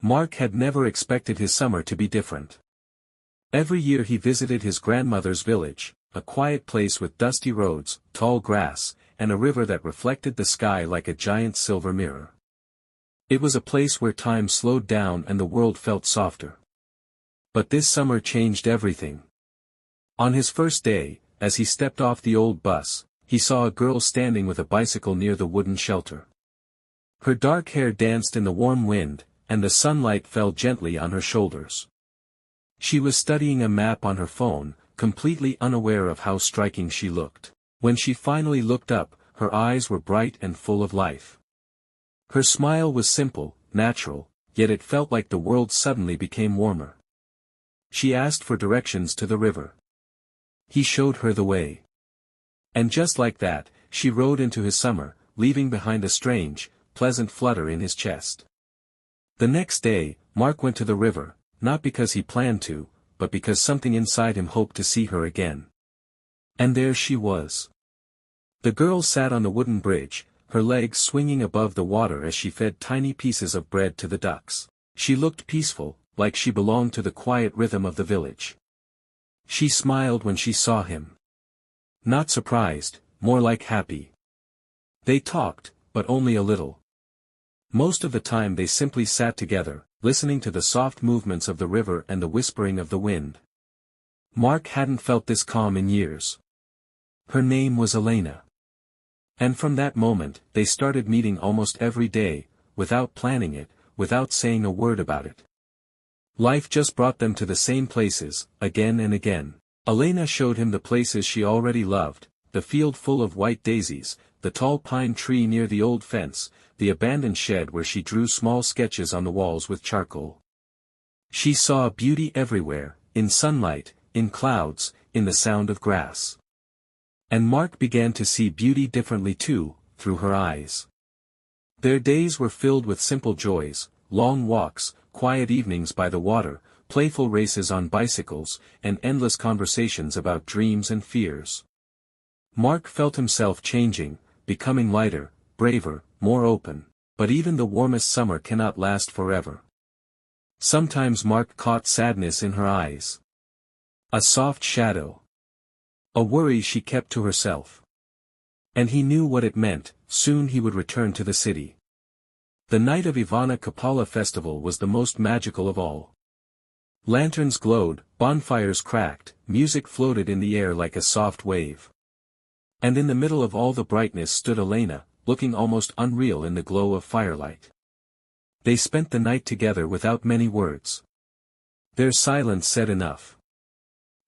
Mark had never expected his summer to be different. Every year he visited his grandmother's village, a quiet place with dusty roads, tall grass, and a river that reflected the sky like a giant silver mirror. It was a place where time slowed down and the world felt softer. But this summer changed everything. On his first day, as he stepped off the old bus, he saw a girl standing with a bicycle near the wooden shelter. Her dark hair danced in the warm wind, and the sunlight fell gently on her shoulders. She was studying a map on her phone, completely unaware of how striking she looked. When she finally looked up, her eyes were bright and full of life. Her smile was simple, natural, yet it felt like the world suddenly became warmer. She asked for directions to the river. He showed her the way. And just like that, she rode into his summer, leaving behind a strange, pleasant flutter in his chest. The next day, Mark went to the river, not because he planned to, but because something inside him hoped to see her again. And there she was. The girl sat on the wooden bridge, her legs swinging above the water as she fed tiny pieces of bread to the ducks. She looked peaceful, like she belonged to the quiet rhythm of the village. She smiled when she saw him. Not surprised, more like happy. They talked, but only a little. Most of the time they simply sat together, listening to the soft movements of the river and the whispering of the wind. Mark hadn't felt this calm in years. Her name was Elena. And from that moment, they started meeting almost every day, without planning it, without saying a word about it. Life just brought them to the same places, again and again. Elena showed him the places she already loved, the field full of white daisies, the tall pine tree near the old fence, the abandoned shed where she drew small sketches on the walls with charcoal. She saw beauty everywhere, in sunlight, in clouds, in the sound of grass. And Mark began to see beauty differently too, through her eyes. Their days were filled with simple joys, long walks, quiet evenings by the water, playful races on bicycles, and endless conversations about dreams and fears. Mark felt himself changing, becoming lighter, braver, more open, but even the warmest summer cannot last forever. Sometimes Mark caught sadness in her eyes. A soft shadow. A worry she kept to herself. And he knew what it meant, soon he would return to the city. The night of Ivana Kapala festival was the most magical of all. Lanterns glowed, bonfires cracked, music floated in the air like a soft wave. And in the middle of all the brightness stood Elena, looking almost unreal in the glow of firelight. They spent the night together without many words. Their silence said enough.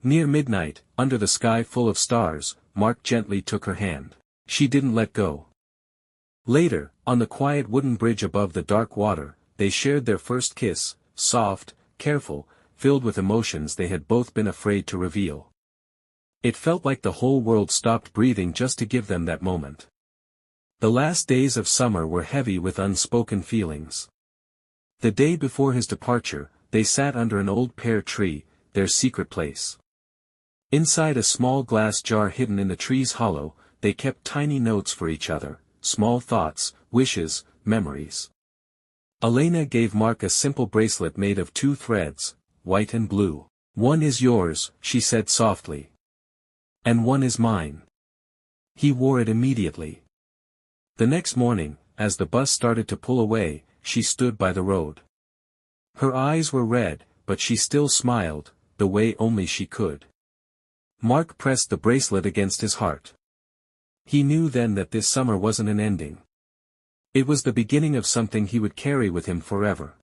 Near midnight, under the sky full of stars, Mark gently took her hand. She didn't let go. Later, on the quiet wooden bridge above the dark water, they shared their first kiss, soft, careful, filled with emotions they had both been afraid to reveal. It felt like the whole world stopped breathing just to give them that moment. The last days of summer were heavy with unspoken feelings. The day before his departure, they sat under an old pear tree, their secret place. Inside a small glass jar hidden in the tree's hollow, they kept tiny notes for each other, small thoughts, wishes, memories. Elena gave Mark a simple bracelet made of 2 threads, white and blue. "One is yours," she said softly. "And one is mine." He wore it immediately. The next morning, as the bus started to pull away, she stood by the road. Her eyes were red, but she still smiled, the way only she could. Mark pressed the bracelet against his heart. He knew then that this summer wasn't an ending. It was the beginning of something he would carry with him forever.